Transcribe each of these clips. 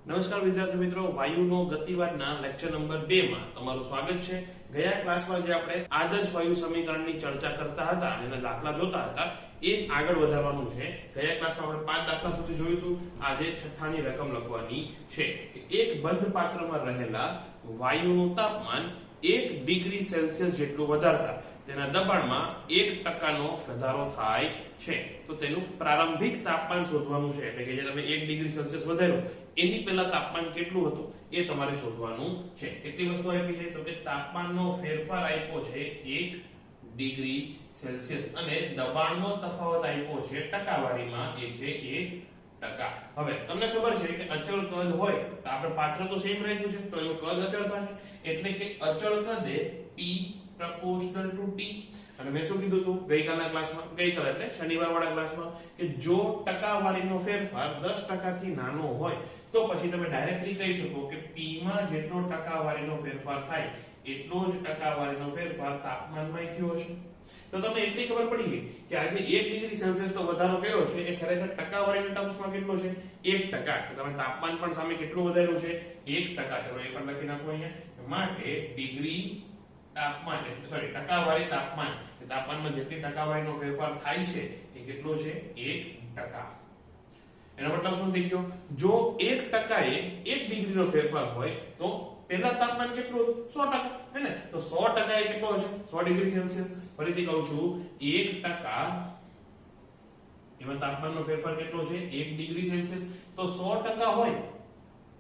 નમસ્કાર વિદ્યાર્થી મિત્રો, વાયુનો ગતિવાદના લેક્ચર નંબર 2 માં તમારું સ્વાગત છે। ગયા ક્લાસમાં જે આપણે આદર્શ વાયુ સમીકરણની ચર્ચા કરતા હતા અને દાખલા જોતા હતા એ જ આગળ વધારવાનું છે। ગયા ક્લાસમાં આપણે 5 દાખલા સુધી જોયું હતું। આજે છઠ્ઠાની રકમ લખવાની છે કે એક બંધ પાત્રમાં રહેલા વાયુનું તાપમાન 1 ડિગ્રી સેલ્સિયસ જેટલું વધારતા તેના દબાણમાં 1% નો વધારો થાય છે। તો તેનું પ્રારંભિક તાપમાન શોધવાનું છે, એટલે કે જે તમે 1 ડિગ્રી સેલ્સિયસ વધાર્યો એની પહેલા તાપમાન કેટલું હતું એ તમારે શોધવાનું છે। કેટલી વસ્તુ આપી છે તો કે તાપમાનનો ફેરફાર આપ્યો છે 1 ડિગ્રી સેલ્સિયસ અને દબાણનો તફાવત આપ્યો છે ટકાવારીમાં, એ છે 1%। હવે તમને ખબર છે કે અચળ કદ હોય તો આપણે પાછળ તો સેમ રાખ્યું છે, તો એનું કદ અચળ થશે, એટલે કે અચળ કદ એ p proportional to t। અને મેં શું કીધું હતું ગઈકાલના ક્લાસમાં, ગઈકાલ એટલે શનિવાર વાળા ક્લાસમાં, કે જો ટકાવારીનો ફેરફાર 10% થી નાનો હોય તો પછી તમે ડાયરેક્ટલી કહી શકો કે p માં જેટલો ટકાવારીનો ફેરફાર થાય એટલો જ ટકાવારીનો ફેરફાર તાપમાનમાં થયો હશે। તો તમને એટલી ખબર પડી ગઈ કે આજે 1 ડિગ્રી સેલ્સિયસ તો વધારો કર્યો છે એ ખરેખર ટકાવારીના ટર્મ્સમાં કેટલો છે 1%। કે તમે તાપમાન પણ સામે કેટલું વધાર્યું છે 1%। ચલો એ પણ લખી નાખો અહીંયા। માટે ડિગ્રી તાપમાન સોરી ટકાવારી તાપમાન, તાપમાનમાં જેટલી ટકાવારીનો ફેરફાર થાય છે એ કેટલો છે 1%। એનો મતલબ શું થઈ ગયો, જો 1% એ 1 ડિગ્રીનો ફેરફાર હોય તો પહેલા તાપમાન કેટલું હતું 100%, હે ને? તો 100% એ કેટલો હશે 100 ડિગ્રી સેલ્સિયસ। ફરીથી કહું છું 1% એમાં તાપમાનનો ફેરફાર કેટલો છે 1 ડિગ્રી સેલ્સિયસ, તો 100% હોય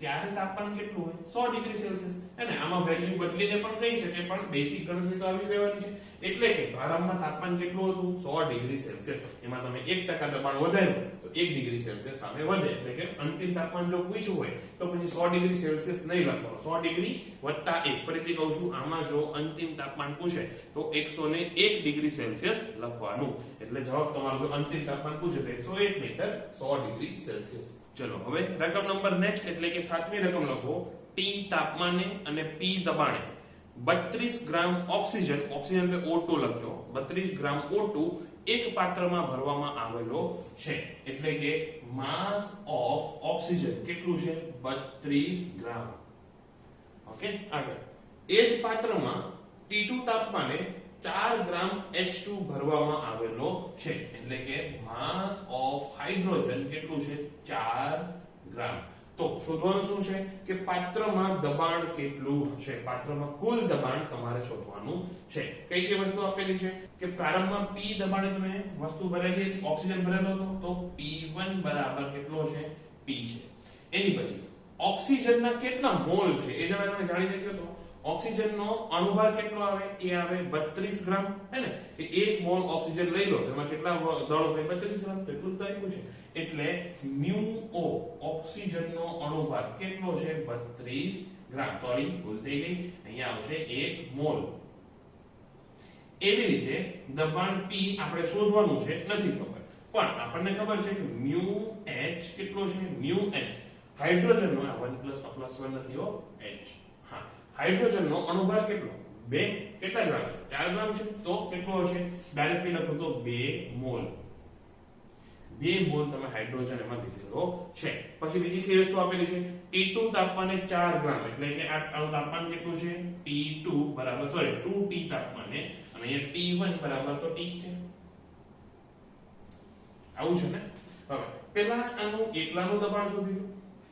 ત્યારે તાપમાન કેટલું હોય 100 ડિગ્રી સેલ્સિયસ, હે ને? આમાં વેલ્યુ બદલીને પણ કહી શકે, પણ બેસિક ગણતરી તો આવી રહેવાની છે। એટલે કે પ્રારંભમાં તાપમાન કેટલું હતું 100 ડિગ્રી સેલ્સિયસ, એમાં તમે 1% દબાણ વધાર્યું તો 1 ડિગ્રી સેલ્સિયસ સામે વધે, એટલે કે અંતિમ તાપમાન જો પૂછ્યું હોય તો પછી 100 ડિગ્રી સેલ્સિયસ નહીં લખવાનું, 100 ડિગ્રી વત્તા 1। ફરીથી કહું છું, આમાં જો અંતિમ તાપમાન પૂછે તો 101 ડિગ્રી સેલ્સિયસ લખવાનું, એટલે જવાબ તમારો જો અંતિમ તાપમાન પૂછે તો 101 નહીતર 100 ડિગ્રી સેલ્સિયસ। ચલો હવે રકમ નંબર નેક્સ્ટ, એટલે કે 7મી રકમ લખો। T તાપમાને અને P દબાણે 32 ગ્રામ ઓક્સિજન, ઓક્સિજન એટલે O2 લખજો, 32 ગ્રામ O2 એક પાત્રમાં ભરવામાં આવેલો છે, એટલે કે માસ ઓફ ઓક્સિજન કેટલું છે 32 ગ્રામ। ઓકે, આગળ એ જ પાત્રમાં T2 તાપમાને 4 ગ્રામ H2 ભરવામાં આવેલો છે, એટલે કે માસ ઓફ હાઇડ્રોજન કેટલું છે 4 ગ્રામ। તો શોધવાનું શું છે કે પાત્રમાં દબાણ કેટલું હશે, પાત્રમાં કુલ દબાણ તમારે શોધવાનું છે। કઈ કઈ વસ્તુ આપેલી છે કે પ્રારંભમાં P દબાણે તમે વસ્તુ ભરેલી હતી, ઓક્સિજન ભરેલો હતો, તો P1 બરાબર કેટલો છે P છે। એની પછી ઓક્સિજનના કેટલા મોલ છે એ જરા તમે જાણી લેજો। તો ઓક્સિજનનો અણુભાર કેટલો આવે, એ આવે 32 ગ્રામ, હે ને? કે 1 મોલ ઓક્સિજન લઈ લો, તેમાં કેટલા દળો હોય 32 ગ્રામ, તો એટલું જ આપ્યું છે, એટલે μO ઓક્સિજનનો અણુભાર કેટલો છે 32 ગ્રામ। સોરી, ભૂલ થઈ ગઈ, અહીંયા આવશે 1 મોલ। એવી રીતે દબાણ P આપણે શોધવાનું છે, નથી ખબર, પણ આપણને ખબર છે કે μH કેટલો છે, μH હાઇડ્રોજનનો 1+1 નથી હો, H, હા, હાઇડ્રોજનનો અણુભાર કેટલો 2, કેટલા ગ્રામ છે 4 ગ્રામ છે, તો કેટલો હશે ડાયરેક્ટલી લખો તો 2 મોલ। 2 મોલ તમે હાઇડ્રોજન એમાં લીધેલો છે। પછી બીજી કઈ વસ્તુ આપેલી છે T2 તાપમાને 4 ગ્રામ, એટલે કે આ તાપમાન કેટલું છે T2 બરાબર સોરી 2T તાપમાને, અને અહીંયા T1 બરાબર તો T છે, આવું છે ને? હવે પહેલા આનું એકલાનું દબાણ શોધી લો,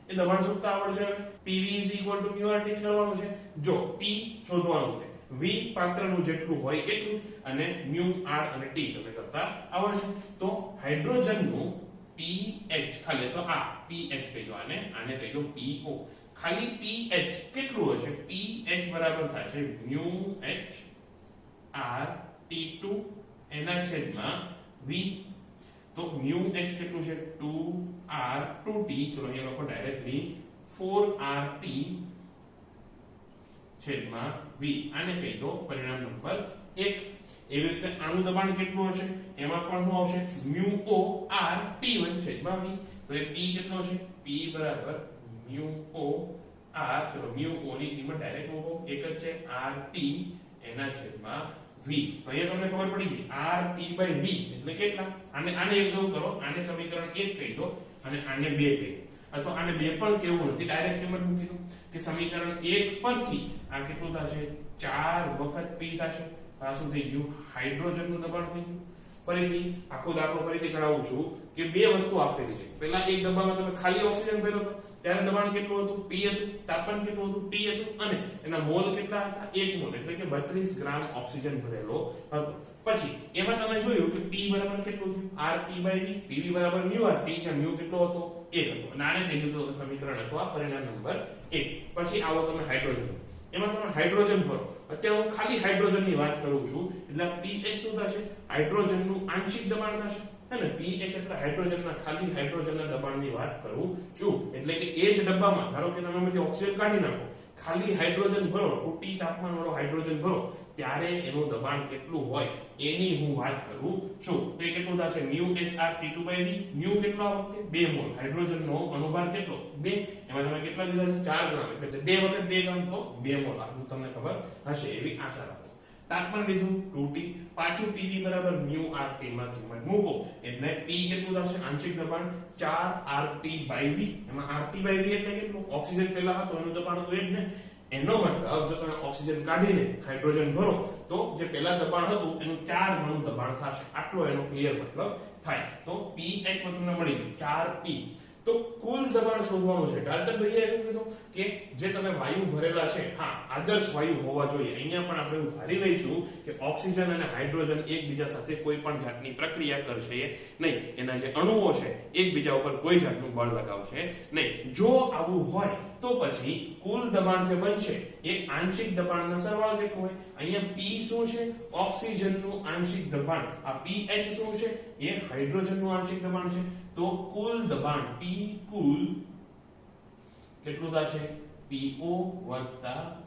એ દબાણ શોધતા આવડશે। હવે PV μRT કરવાનું છે, જો P શોધવાનું છે, V પાત્રનું જેટલું હોય એટલું જ, અને μR અને T તમે કરતા આવડશે। તો હાઇડ્રોજનનું pH ખાલી તો આ pH કહી દો, આને કહી દો PO, ખાલી pH કેટલું હશે, pH બરાબર થશે μHRT2 એના છેદમાં V। તો μH કેટલું છે 2R2T, ચલો અહીંયા લખો ડાયરેક્ટલી 4RT છેદમાં V, આને કહી દો પરિણામ નંબર 1। એવી રીતે આનું દબાણ કેટલું હશે, એમાં પણ શું આવશે μO RT1 છેદમાં V। તો એ P કેટલો છે, P બરાબર μO R, ચલો μO ની કિંમત ડાયરેક્ટ મૂકો, એક જ છે RT એના છેદમાં V। તો અહીંયા તમને ખબર પડી ગઈ RT/V એટલે કેટલા, આને એક એવું કરો, આને સમીકરણ 1 કહી દો અને આને 2 કહી દો। અથવા આને 2 પણ કેવું નથી, ડાયરેક્ટ કેમ જ મૂકી દો કે સમીકરણ 1 પરથી આ કેટલું થશે 4 વખત p થશે. આ શું થઈ ગયું હાઇડ્રોજનનું દબાણ થઈ ગયું. ફરીથી આખો દાખલો ફરીથી કરાવું છું કે બે વસ્તુ આપેલી છે. પહેલા એક ડબ્બામાં તમે ખાલી ઓક્સિજન ભર્યો હતો ત્યારે દબાણ કેટલું હતું p હતું, તાપમાન કેટલું હતું t હતું અને એના મોલ કેટલા હતા 1 મોલ એટલે કે 32 ગ્રામ ઓક્સિજન ભરેલો હતો. પછી એમાં તમે જોયું કે p બરાબર કેટલું થયું RT/v, pv બરાબર μ RT, જ્યાં μ કેટલો હતો 1 હતો અને આને કહી દીધું સમીકરણ અથવા પરિણામ નંબર 1. પછી આવો તમે હાઇડ્રોજન, એમાં તમે હાઇડ્રોજન ભરો. અત્યારે હું ખાલી હાઇડ્રોજનની વાત કરું છું એટલે pH શું થશે હાઇડ્રોજનનું આંશિક દબાણ થશે અને pH એટલે હાઇડ્રોજનના ખાલી હાઇડ્રોજનના દબાણની વાત કરું છું. એટલે કે એ જ ડબ્બામાં ધારો કે તમે એમાંથી ઓક્સિજન કાઢી નાખો, ખાલી હાઇડ્રોજન ભરો, T તાપમાન વાળો હાઇડ્રોજન ભરો, ત્યારે એનું દબાણ કેટલું હોય એની હું વાત કરું છું. તો એ કેટલું થશે μHRT2/v, μ કેટલો આ વખતે 2 મોલ, હાઇડ્રોજનનો અણુભાર કેટલો 2, એમાં તમે કેટલા લીધા છે 4 ગ્રામ એટલે 2 વખત 2 ગ્રામ તો 2 મોલ. આટલું તમને ખબર હશે એવી આશા રાખો. તાપમાન લીધું 2T, પાછું pv બરાબર μ RT માં કિંમત મૂકો એટલે p કેટલું થશે આંશિક દબાણ 4RT/v. એમાં RT/v એટલે કેટલું ઓક્સિજન પહેલા હતો એનું દબાણ તો એ જ ને. એનો મતલબ જો તમે ઓક્સિજન કાઢીને હાઇડ્રોજન ભરો તો જે પહેલા દબાણ હતું એનું 4 ગણું દબાણ થશે. આટલો એનો ક્લિયર મતલબ થાય. તો pH તમને મળી ગયું 4p. તો કુલ દબાણ શોધવાનું છે. ડાલ્ટન ભાઈએ શું કીધું કે જે તમે વાયુ ભરેલા છે, હા આદર્શ વાયુ હોવા જોઈએ. અહીંયા પણ આપણે એવું ધારી લઈશું કે ઓક્સિજન અને હાઇડ્રોજન એકબીજા સાથે કોઈ પણ જાતની પ્રક્રિયા કરશે નહીં. એના જે અણુઓ છે એકબીજા ઉપર કોઈ જાતનું બળ લગાવશે નહીં. જો આવું હોય તો પછી કુલ દબાણ જે બનશે એ આંશિક દબાણના સરવાળો જેટલું હોય. અહીંયા p શું છે ઓક્સિજનનું આંશિક દબાણ, આ pH શું છે એ હાઇડ્રોજનનું આંશિક દબાણ છે. તો કુલ દબાણ p કુલ કેટલું થશે PO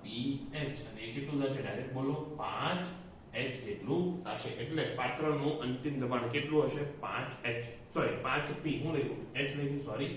pH અને એ કેટલું થશે ડાયરેક્ટ બોલો 5H જેટલું થશે. એટલે પાત્રનું અંતિમ દબાણ કેટલું હશે 5H સોરી 5p હું લખ્યું H લખ્યું સોરી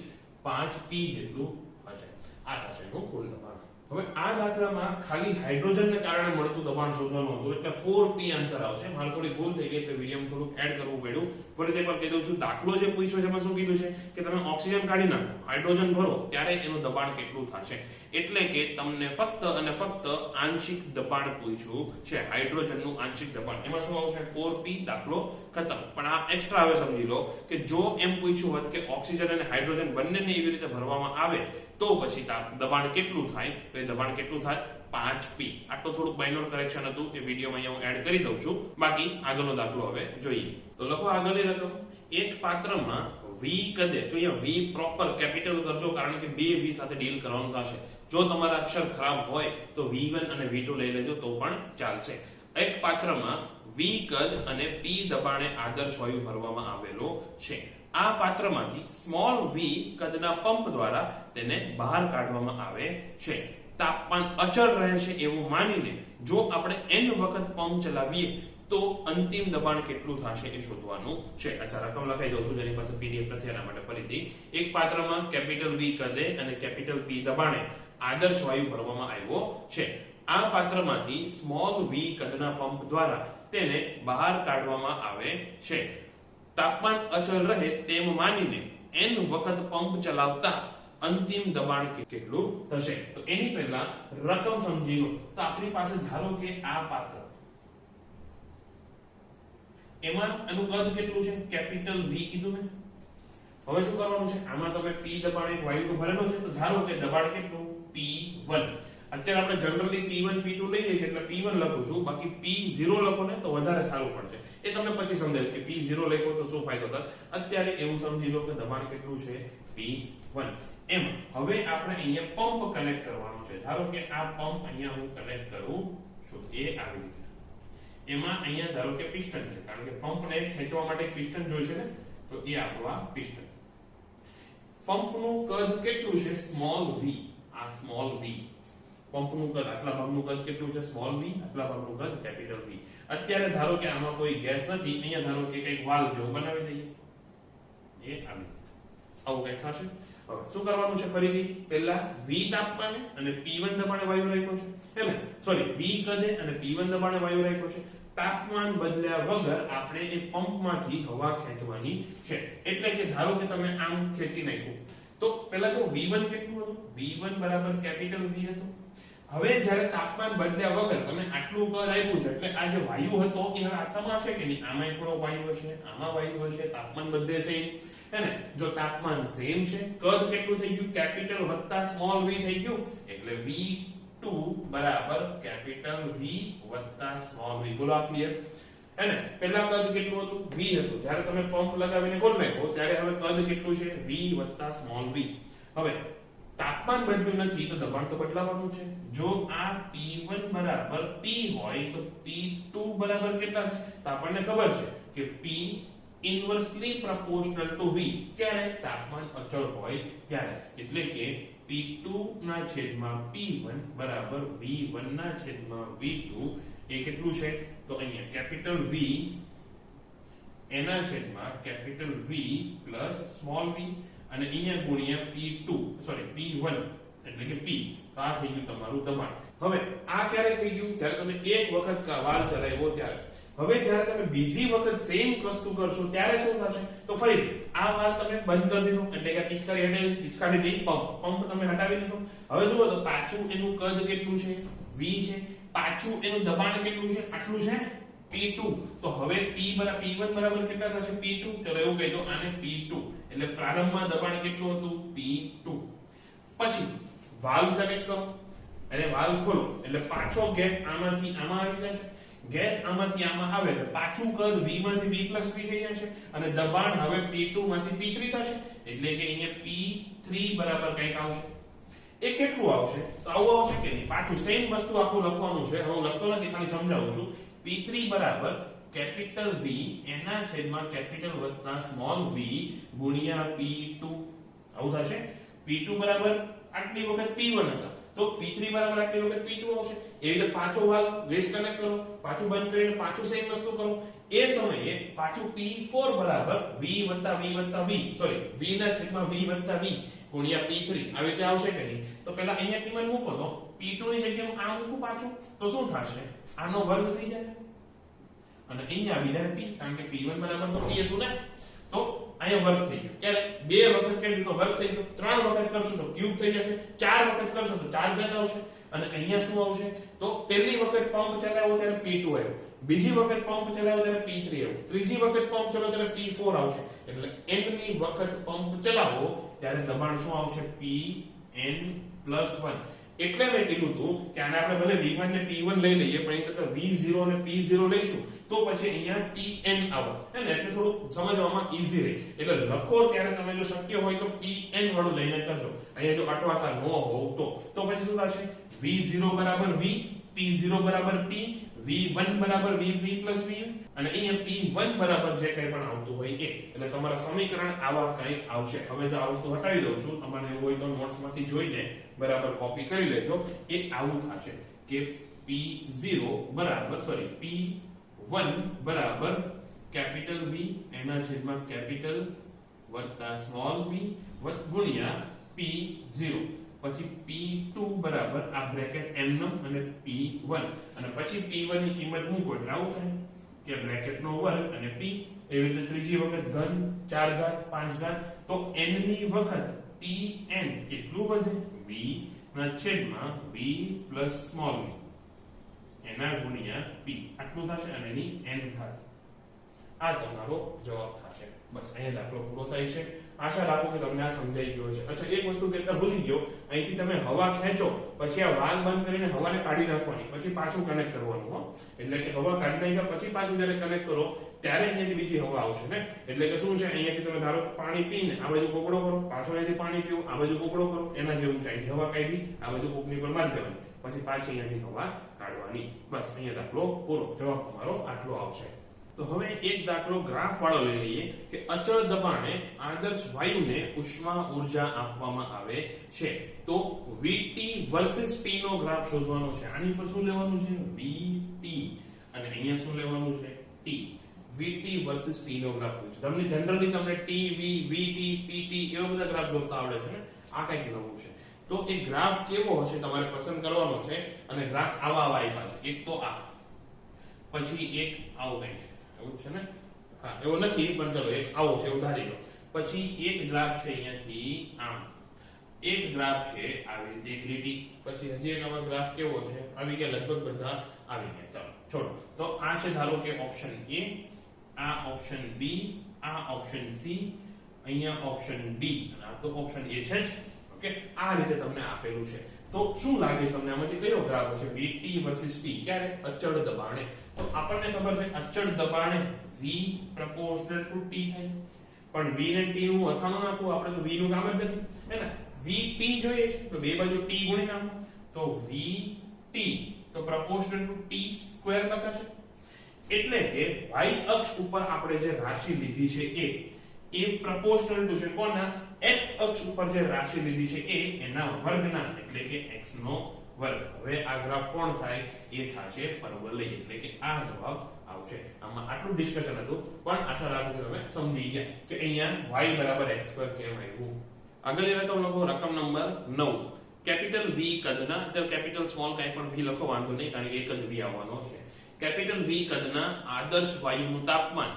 5p જેટલું હશે. આ થશે એનું કુલ દબાણ. હવે આ દાખલામાં ખાલી હાઇડ્રોજનને કારણે મળતું દબાણ શોધવાનું હતું એટલે 4p આન્સર આવશે. મારે થોડી ભૂલ થઈ ગઈ એટલે વિડીયોમાં થોડું એડ કરવું પડ્યું. ફરીથી એકવાર કહી દઉં છું દાખલો જે પૂછ્યો છે એમાં શું કીધું છે કે તમે ઓક્સિજન કાઢી નાખો, હાઇડ્રોજન ભરો ત્યારે એનું દબાણ કેટલું થશે. એટલે કે તમને ફક્ત અને ફક્ત આંશિક દબાણ પૂછ્યું છે, હાઇડ્રોજનનું આંશિક દબાણ. એમાં શું આવશે 4p, દાખલો ખતમ. પણ આ એક્સ્ટ્રા હવે સમજી લો કે જો એમ પૂછ્યું હોત કે ઓક્સિજન અને હાઇડ્રોજન બંનેને એવી રીતે ભરવામાં આવે તો પછી દબાણ કેટલું થાય, તો એ દબાણ કેટલું થાય 5p. આટલું થોડુંક માઇનોર કરેક્શન હતું એ વિડીયોમાં અહીંયા હું એડ કરી દઉં છું. બાકી આગળનો દાખલો હવે જોઈએ. તો લખો આગળની રકમ. એક પાત્રમાં v કદે, જો અહીંયા v પ્રોપર કેપિટલ કરજો કારણ કે બે v સાથે ડીલ કરવાનું થશે. જો તમારા અક્ષર ખરાબ હોય તો v1 અને v2 લઈ લેજો તો પણ ચાલશે. એક પાત્રમાં v કદ અને p દબાણે આદર્શ વાયુ ભરવામાં આવેલો છે. આ પાત્રમાંથી સ્મોલ v કદના પંપ દ્વારા તેને બહાર કાઢવામાં આવે છે. તાપમાન અચળ રહે છે એવું માનીને જો આપણે n વખત પંપ ચલાવીએ તો અંતિમ દબાણ કેટલું થશે એ શોધવાનું છે. અચ્છા રકમ લખાઈ દઉં છું જેની પાસે પીડીએફ નથી એના માટે ફરીથી. એક પાત્રમાં કેપિટલ V કદે અને કેપિટલ P દબાણે આદર્શ વાયુ ભરવામાં આવ્યો છે. આ પાત્રમાંથી સ્મોલ v કદના પંપ દ્વારા તેને બહાર કાઢવામાં આવે છે. તાપમાન અચળ રહે તેમ માનીને n વખત પંપ ચલાવતા અંતિમ દબાણ કેટલું થશે. તો એની પહેલા રકમ સમજી લો. તો આપણી પાસે ધારો કે આ પાત્ર, એમાં એનું કદ કેટલું છે કેપિટલ V કીધું ને. હવે શું કરવાનું છે, આમાં તમે p દબાણ એક વાયુ ભરેલો છે તો ધારો કે દબાણ કેટલું P1. અત્યારે આપણે જનરલી P1 P2 લઈએ છીએ એટલે P1 લખું છું, બાકી P0 લખો ને તો વધારે સારું પડશે. એ તમને પછી સમજાવીશ કે P0 લખો તો શું ફાયદો થાય. અત્યારે એવું સમજી લો કે દબાણ કેટલું છે P1. એમ હવે આપણે અહીંયા પંપ કનેક્ટ કરવાનો છે. ધારો કે આ પંપ અહીંયા હું કનેક્ટ કરું છું એ આવી રીતે. એમાં અહીંયા ધારો કે પિસ્ટન છે કારણ કે પંપને ખેંચવા માટે એક પિસ્ટન જોઈશે ને, તો એ આપણું આ પિસ્ટન. પંપનું કદ કેટલું છે સ્મોલ v. આ સ્મોલ v પંપનું કદ, આટલા ભાગનું કદ કેટલું છે સ્મોલ v, આટલા ભાગનું કદ કેપિટલ V. અત્યારે ધારો કે આમાં કોઈ ગેસ નથી, અહીંયા ધારો કે કંઈક વાલ્વ જેવું બનાવી દઈએ. એ આવી આવું કંઈક થશે. હવે શું કરવાનું છે, ફરીથી પહેલા v તાપમાને અને P1 દબાણે વાયુ રાખ્યો છે, હે ને સોરી v કદે અને P1 દબાણે વાયુ રાખ્યો છે. તાપમાન બદલ્યા વગર આપણે એ પંપમાંથી હવા ખેંચવાની છે. એટલે કે ધારો કે તમે આમ ખેંચી નાખ્યું, તો પહેલા જો V1 કેટલું હતું? V1 બરાબર કેપિટલ V હતું. હવે જ્યારે તાપમાન બદલ્યા વગર તમે આટલું કદ આપ્યું છે એટલે આ જે વાયુ હતો એ હવે આખામાં હશે કે નહીં? આમાં થોડો વાયુ હશે, આમાં વાયુ હશે, તાપમાન બધે સેમ હે ને? જો તાપમાન સેમ છે, કદ કેટલું થઈ ગયું? કેપિટલ વત્તા સ્મોલ v થઈ ગયું, એટલે V2 બરાબર કેપિટલ V વત્તા સ્મોલ v. બોલો આ ક્લિયર હે ને? પહેલા કદ કેટલું હતું? V હતું. જ્યારે તમે પંપ લગાવીને ખોલ નાખો ત્યારે હવે કદ કેટલું છે? V વત્તા સ્મોલ v. હવે તાપમાન બદલ્યું નથી તો દબાણ તો બદલાવાનું છે. જો આ P1 બરાબર P હોય તો P2 બરાબર કેટલા છે? તો આપણને ખબર છે કે P ઇન્વર્સલી પ્રોપોર્શનલ ટુ V. ક્યારે? તાપમાન અચળ હોય ત્યારે. એટલે કે P2 ના છેદમાં P1 બરાબર V1 ના છેદમાં V2. એ કેટલું છે? તો અહીંયા કેપિટલ V એના છેદમાં capital V plus small v અને અહીંયા ગુણ્યા P2 સોરી P1 એટલે કે P. તો આ થઈ ગયું તમારું દબાણ. હવે આ ક્યારે થઈ ગયું? જ્યારે તમે એક વખત વાલ્વ ચલાવ્યો ત્યારે. હવે જ્યારે તમે બીજી વખત સેમ વસ્તુ કરશો ત્યારે શું થશે? તો ફરીથી આ વાલ્વ તમે બંધ કરી દીધો એટલે કે પિચકારી હટાવી, પિચકારી નહીં પંપ તમે હટાવી દીધો. હવે જુઓ તો પાછું એનું કદ કેટલું છે? V છે. પાછું એનું દબાણ કેટલું છે? આટલું છે P2. તો હવે P1 બરાબર કેટલા થશે? P2. ચલો એવું કહી દો આને P2. એટલે પ્રારંભમાં દબાણ કેટલું હતું? P2. પછી વાલ્વ કનેક્ટ કરો અને વાલ્વ ખોલો એટલે પાછો ગેસ આમાંથી આમાં આવી જશે. ગેસ આમાંથી આમાં આવે એટલે પાછું કદ V માંથી V+ V થઈ જશે અને દબાણ હવે P2 માંથી P3 થશે. એટલે કે અહીંયા P3 બરાબર કંઈક આવશે. એ કેટલું આવશે? તો આવું આવશે કે નહીં? પાછું સેમ વસ્તુ આખું લખવાનું છે. હવે હું લખતો નથી, ખાલી સમજાવું છું. P3 બરાબર કેપિટલ V એના છેદમાં કેપિટલ વત્તા સ્મોલ v ગુણ્યા P2. આવું થશે. P2 બરાબર આટલી વખત P1 હતા તો P3 બરાબર આટલી વખત P2 આવશે. એ રીતે પાછો વાલ્વ રેસ કનેક્ટ કરો, પાછું બંધ કરીને પાછું સેમ વસ્તુ કરો. એ સમયે પાછું P4 બરાબર V વત્તા V વત્તા V સોરી V ના છેદમાં V વત્તા V ગુણ્યા P3. આવી રીતે આવશે કે નહીં? તો પહેલા અહીંયા કિંમત મૂકો તો P2 ની જગ્યાએ હું આ મૂકું પાછું તો શું થશે? આનો વર્ગ થઈ જાય અને અહીંયા આવી જાય P, કારણ કે P1 બરાબર તો P હતું ને. તો અહીંયા વર્ગ થઈ ગયો. ક્યારે? બે વખત કર્યું તો વર્ગ થઈ ગયો. ત્રણ વખત કરશો તો ક્યુબ થઈ જશે. ચાર વખત કરશો તો 4 ઘાત આવશે. અને અહીંયા શું આવશે? તો પહેલી વખત પંપ ચલાવ્યો ત્યારે P2 આવ્યો, બીજી વખત પંપ ચલાવ્યો ત્યારે P3 આવ્યો, ત્રીજી વખત પંપ ચલાવ્યો ત્યારે P4 આવશે. એટલે n ની વખત પંપ ચલાવો ત્યારે દબાણ શું આવશે? Pn+1. એટલે મેં કીધું હતું કે આને આપણે ભલે V1 ને P1 લઈ લઈએ પણ એ કરતા V0 અને P0 લઈશું તો પછી અહીંયા Tn આવે હે ને? એટલે થોડું સમજવામાં ઈઝી રહે. એટલે લખો ત્યારે તમે જો શક્ય હોય તો Pn વાળું લઈને કરજો. અહીંયા જો અટવાતા ન હોવ તો પછી શું થશે? V0 બરાબર V, P0 બરાબર P, V1 બરાબર V plus V અને અહીંયા P1 બરાબર જે કંઈ પણ આવતું હોય એ. એટલે તમારા સમીકરણ આવા કંઈક આવશે. હવે જો આ વસ્તુ હટાવી દઉં છું, તમારે એવું હોય તો નોટ્સમાંથી જોઈને બરાબર કોપી કરી લેજો. એ આવું થશે કે P0 બરાબર સોરી P1 બરાબર કેપિટલ V એના છેદમાં કેપિટલ વત્તા સ્મોલ v ગુણ્યા P0. પછી P2 બરાબર આ બ્રેકેટ n અને P1 અને પછી P1 ની કિંમત મૂકો એટલે આવું થાય કે બ્રેકેટ નો વર્ગ અને P. એવી રીતે ત્રીજી વખત ઘન 4 ઘાત 5 ઘાત તો n ની વખત Tn કેટલું વધે? V ના છેદમાં V પ્લસ સ્મોલ v એના ગુણ્યા P. આટલું થશે અને એની n ઘાત. આ તમારો જવાબ થશે. બસ અહીંયા દાખલો પૂરો થાય છે. આશા રાખું કે તમને આ સમજાઈ ગયો છે. અચ્છા એક વસ્તુ કહેતા ભૂલી ગયો, અહીંથી તમે હવા ખેંચો પછી આ વાલ્વ બંધ કરીને હવાને કાઢી નાખવાની પછી પાછું કનેક્ટ કરવાનું હો. એટલે કે હવા કાઢી નાખ્યા પછી પાછું જ્યારે કનેક્ટ કરો ત્યારે અહીંયાથી બીજી હવા આવશે ને. એટલે કે શું છે, અહીંયાથી તમે ધારો પાણી પીને આ બાજુ કોકડો કરો, પાછું અહીંયાથી પાણી પીવું, આ બાજુ કોકડો કરો, એના જેવું છે. અહીંથી હવા કાઢી આ બાજુ કોકની પર મારી દેવાની પછી પાછી અહીંયાથી હવા કાઢવાની. બસ અહીંયા દાખલો પૂરો. જવાબ તમારો આટલો આવશે. તો હવે એક દાખલો ગ્રાફ વાળો લઈ લઈએ કે અચળ દબાણે આદર્શ વાયુને ઉષ્મા ઊર્જા આપવામાં આવે છે. તો VT વર્સિસ T નો ગ્રાફ શોધવાનો છે. આની પર શું લેવાનું છે? VT અને અહીંયા શું લેવાનું છે? T. VT વર્સિસ T નો ગ્રાફ છે. તમને જનરલી તમને TV, VT, PT એવા બધા ગ્રાફ દોરતા આવડે છે ને. આ કંઈક નવું છે. તો એ ગ્રાફ કેવો હશે તમારે પસંદ કરવાનો છે અને ગ્રાફ આવા આપ્યા છે. એક તો આ, પછી એક આવું કંઈક છે એવું છે ને. હા એવો નથી પણ ચલો એક આવો છે એવું ધારી લો. પછી એક ગ્રાફ છે અહીંયાથી આમ એક ગ્રાફ છે આવી રીતે એક લીટી, પછી હજી એક આમાં ગ્રાફ કેવો છે આવી ગયા, લગભગ બધા આવી ગયા. ચાલો છોડો. તો આ છે ધારો કે ઓપ્શન એ, આ ઓપ્શન બી, આ ઓપ્શન સી, અહીંયા ઓપ્શન ડી અને આ તો ઓપ્શન એ છે જ. ઓકે, આ રીતે તમને આપેલું છે. તો શું લાગે છે તમને આમાંથી કયો ગ્રાફ હશે? VT વર્સિસ T ક્યારે? અચળ દબાણે. તો આપણને ખબર છે અચળ દબાણે V proportional to T થાય, પણ V ને T નું અથાણું નાખવું આપણે તો V નું કામ જ નથી હે ને. VT જોઈએ છે તો બે બાજુ T ગુણી નાખો તો VT તો proportional to T સ્ક્વેર લખાશે. એટલે કે y અક્ષ ઉપર આપણે જે રાશિ લીધી છે એ proportional to છે કોના? x અક્ષ ઉપર જે રાશિ લીધી છે એના વર્ગના, એટલે કે x નો વર્ગ. હવે આ ગ્રાફ કોણ થાય? એ થશે પરવલય, એટલે કે આ જવાબ આવશે. આમાં આટલું ડિસ્કશન હતું, પણ આશા રાખું કે તમે સમજી ગયા કે અહીંયા y બરાબર x2 કેમ આવ્યું. આગળની રકમ લખો, રકમ નંબર 9. કેપિટલ V કદના, અત્યારે કેપિટલ સ્મોલ કાંઈ પણ V લખો વાંધો નહીં, કારણ કે એક જ V આવવાનો છે. કેપિટલ V કદના આદર્શ વાયુનું તાપમાન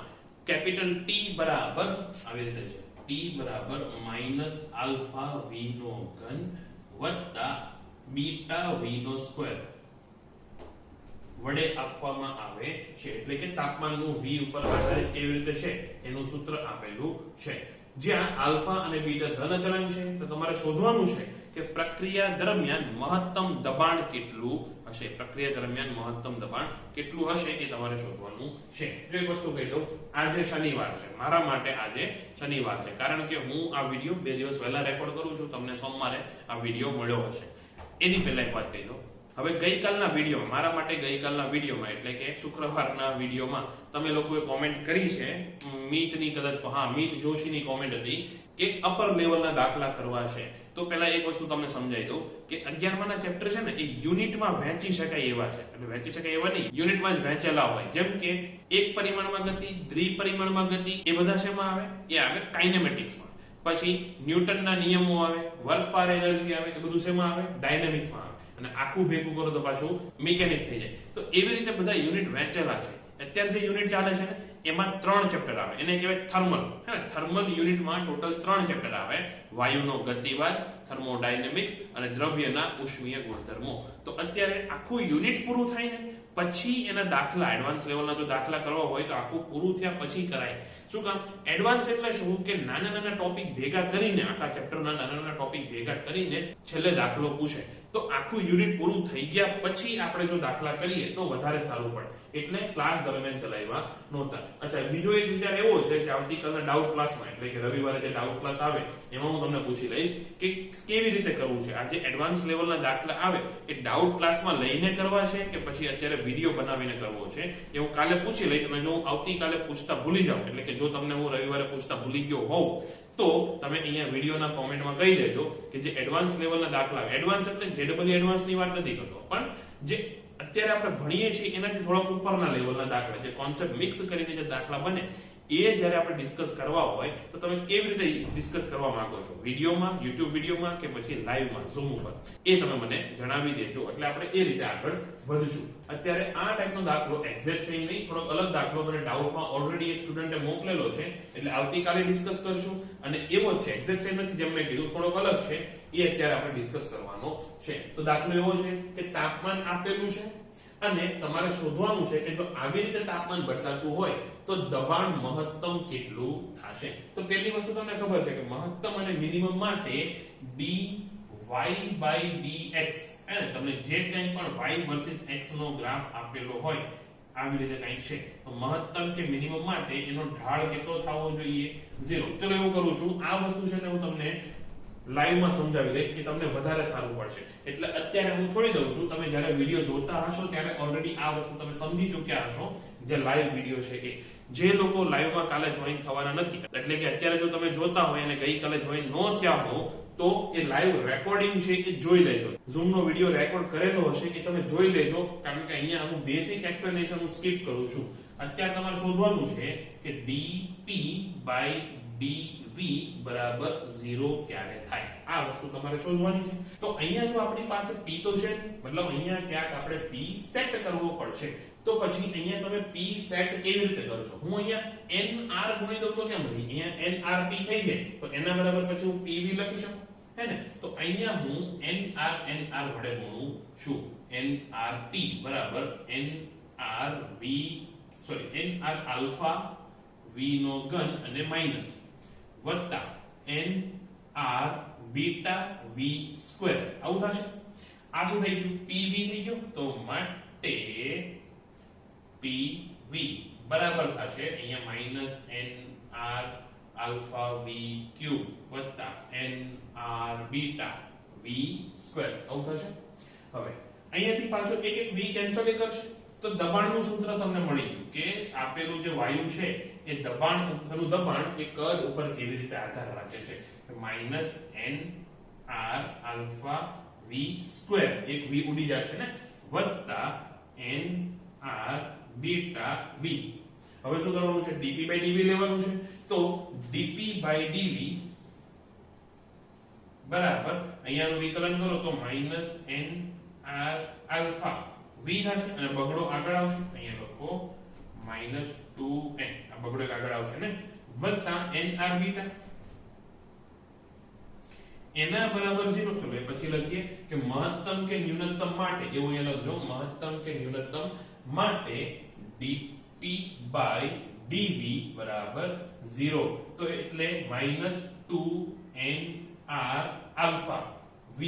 કેપિટલ T બરાબર આવી રીતે છે, T બરાબર -α V નો ઘન વત્તા બીટા V નો સ્ક્વેર વડે આપવામાં આવે છે. એટલે કે તાપમાનનું V ઉપર આધારિત કેવી રીતે છે એનું સૂત્ર આપેલું છે. જ્યાં આલ્ફા અને બીટા ધન અચળાંક છે, તો તમારે શોધવાનું છે કે પ્રક્રિયા દરમિયાન મહત્તમ દબાણ કેટલું હશે. પ્રક્રિયા દરમિયાન મહત્તમ દબાણ કેટલું હશે એ તમારે શોધવાનું છે. જો એક વસ્તુ કહી દઉં, આજે શનિવાર છે, મારા માટે આજે શનિવાર છે, કારણ કે હું આ વિડિયો 2 દિવસ પહેલા રેકોર્ડ કરું છું. તમને સોમવારે આ વિડિયો મળ્યો હશે. એની પહેલા એક વાત કહી દઉં. હવે ગઈકાલના વિડિયો, મારા માટે ગઈકાલના વિડિયોમાં એટલે કે શુક્રવારના વિડિયોમાં તમે લોકોએ કોમેન્ટ કરી છે, મીતની કદાચ, હા મીત જોશીની કોમેન્ટ હતી કે અપર લેવલના દાખલા કરવા છે. તો પહેલા એક વસ્તુ તમને સમજાવી દઉં કે 11માના ચેપ્ટર છે ને એ યુનિટમાં વહેંચી શકાય એવા છે. એટલે વહેંચી શકાય એવા નહીં, યુનિટમાં જ વહેંચેલા હોય. જેમ કે એક પરિમાણમાં ગતિ, દ્વિપરિમાણમાં ગતિ, એ બધા શેમાં આવે? એ આવે કાઇનેમેટિક્સમાં. પછી ન્યૂટનના નિયમો આવે, વર્ક પર એનર્જી આવે, એ બધું શેમાં આવે? ડાયનેમિક્સમાં આવે. અને આખું ભેગું કરો તો પાછું મિકેનિક્સ થઈ જાય. તો એવી રીતે બધા યુનિટ વહેંચેલા છે. અત્યારે જે યુનિટ ચાલે છે ને એમાં 3 ચેપ્ટર આવે, એને કહેવાય થર્મલ. હે ને, થર્મલ યુનિટમાં ટોટલ 3 ચેપ્ટર આવે: વાયુનો ગતિવાદ, થર્મોડાયનેમિક્સ અને દ્રવ્યના ઉષ્મીય ગુણધર્મો. તો અત્યારે આખું યુનિટ પૂરું થાય ને પછી એના દાખલા, એડવાન્સ લેવલના જો દાખલા કરવા હોય તો આખું પૂરું થયા પછી કરાય. શું કામ? એડવાન્સ એટલે શું કે નાના નાના ટોપિક ભેગા કરીને, આખા ચેપ્ટરના નાના નાના ટોપિક ભેગા કરીને છેલ્લે દાખલો પૂછે. તો આખું યુનિટ પૂરું થઈ ગયા પછી આપણે જો દાખલા કરીએ તો વધારે સારું પડે. એટલે ક્લાસ દરમિયાન ચલાવ્યા નહોતા. અચ્છા, બીજો એક વિચાર એવો છે કે આવતીકાલના ડાઉટ ક્લાસમાં, એટલે કે રવિવારે જે ડાઉટ ક્લાસ આવે એમાં હું તમને પૂછી લઈશ કે કેવી રીતે કરવું છે. આ જે એડવાન્સ લેવલના દાખલા આવે એ ડાઉટ ક્લાસમાં લઈને કરવા છે કે પછી અત્યારે વિડીયો બનાવીને કરવો છે, એ હું કાલે પૂછી લઈશ. અને જો હું આવતીકાલે પૂછતા ભૂલી જાઉં, એટલે કે જો તમને હું રવિવારે પૂછતા ભૂલી ગયો હોઉં તો તમે અહીંયા વિડીયોના કોમેન્ટમાં કહી દેજો કે જે એડવાન્સ લેવલના દાખલા, એડવાન્સ એટલે જેડબલ્યુ એડવાન્સની વાત નથી કરતો, પણ જે અત્યારે આપણે ભણીએ છીએ એનાથી થોડાક ઉપરના લેવલના દાખલા, જે કોન્સેપ્ટ મિક્સ કરીને જે દાખલા બને એ જ્યારે આપણે ડિસ્કસ કરવા હોય તો તમે કેવી રીતે ડિસ્કસ કરવા માંગો છો, વિડીયોમાં, YouTube વિડીયોમાં કે પછી લાઈવમાં, ઝૂમ ઉપર, એ તમે મને જણાવી દેજો. એટલે આપણે એ રીતે આગળ વધશું. અત્યારે આ ટાઈપનો દાખલો એક્ઝેક્ટ સેમ નહીં, થોડોક અલગ દાખલો મને ડાઉટમાં ઓલરેડી એક સ્ટુડન્ટે મોકલેલો છે, એટલે આવતીકાલે ડિસ્કસ કરશું. અને એવો જ છે, એક્ઝેક્ટ સેમ નથી, જેમ મેં કીધું થોડોક અલગ છે, એ અત્યારે આપણે ડિસ્કસ કરવાનો છે. તો દાખલો એવો છે કે તાપમાન આપેલું છે અને તમારે શોધવાનું છે કે જો આવી રીતે તાપમાન બદલાતું હોય તો દબાણ મહત્તમ કેટલું થશે. તો પહેલી વસ્તુ તમને ખબર છે કે મહત્તમ અને મિનિમમ માટે dy dx, હે, તમને જે કંઈ પણ y વર્સિસ x નો ગ્રાફ આપેલો હોય આવી રીતે કંઈક છે તો મહત્તમ કે મિનિમમ માટે એનો ઢાળ કેટલો થવો જોઈએ? 0. ચલો એવું કરું છું, આ વસ્તુ છે ને હું તમને લાઈવમાં સમજાવી દઈશ કે તમને વધારે સારું પડશે. એટલે અત્યારે હું છોડી દઉં છું, તમે જ્યારે વિડીયો જોતા હશો ત્યારે ઓલરેડી આ વસ્તુ તમે સમજી ચૂક્યા હશો. જે લાઈવ વિડીયો છે એ જે લોકો લાઈવમાં કાલે જોઈન થવાના નથી, એટલે કે અત્યારે જો તમે જોતા હોય અને ગઈકાલે જોઈન ન થયા હો તો એ લાઈવ રેકોર્ડિંગ છે એ જોઈ લેજો. ઝૂમ નો વિડીયો રેકોર્ડ કરેલો હશે એ તમે જોઈ લેજો, કારણ કે અહીંયા હું બેસિક એક્સપ્લેનેશન હું સ્કીપ કરું છું. અત્યારે તમારે શોધવાનું છે કે dp/dv v બરાબર 0 ક્યારે થાય આ વસ્તુ તમારે શોધવાની છે. તો અહીંયા જો આપણી પાસે p તો છે મતલબ અહીંયા ક્યાંક આપણે p સેટ કરવો પડશે. તો પછી અહીંયા તમે p સેટ કેવી રીતે કરશો? હું અહીંયા nr ગુણી દઉં તો કેમ નહીં? અહીંયા nrp થઈ જાય તો એના બરાબર પછી હું pv લખી શકું હે ને? તો અહીંયા હું nr વડે ગુણું છું. nrt બરાબર nr આલ્ફા v નો ઘન અને માઈનસ વત્તા nr બીટા v સ્ક્વેર આવું થશે. આ શું થઈ ગયું? pv થઈ ગયું. તો માટે pv બરાબર થશે અહીંયા minus nr alpha v cube વત્તા nr બીટા v સ્ક્વેર આવું થશે. હવે અહીંયાથી પાછો એક એક v કેન્સલ કરશે તો દબાણનું સૂત્ર તમને મળી ગયું કે આપેલું જે વાયુ છે એ દબાણનું દબાણ એ કદ ઉપર કેવી રીતે આધાર રાખે છે. Minus nr alpha v square એક v ઉડી જશે ને વત્તા nr બીટા v. હવે શું કરવાનું છે? dp/dv લેવાનું છે. તો dp/dv બરાબર અહીંયાનું વિકલન કરો તો માઈનસ nr આલ્ફા v થશે અને બગડો આગળ આવશે. અહીંયા લખો માઈનસ 2n આ બગડો આગળ આવશે ને વત્તા nr બીટા એના બરાબર 0. ચલો એ પછી લખીએ કે મહત્તમ કે ન્યૂનતમ માટે એવું અહીંયા લખજો મહત્તમ કે ન્યૂનતમ માટે dp/dv બરાબર 0. તો એટલે માઈનસ 2nr આલ્ફા v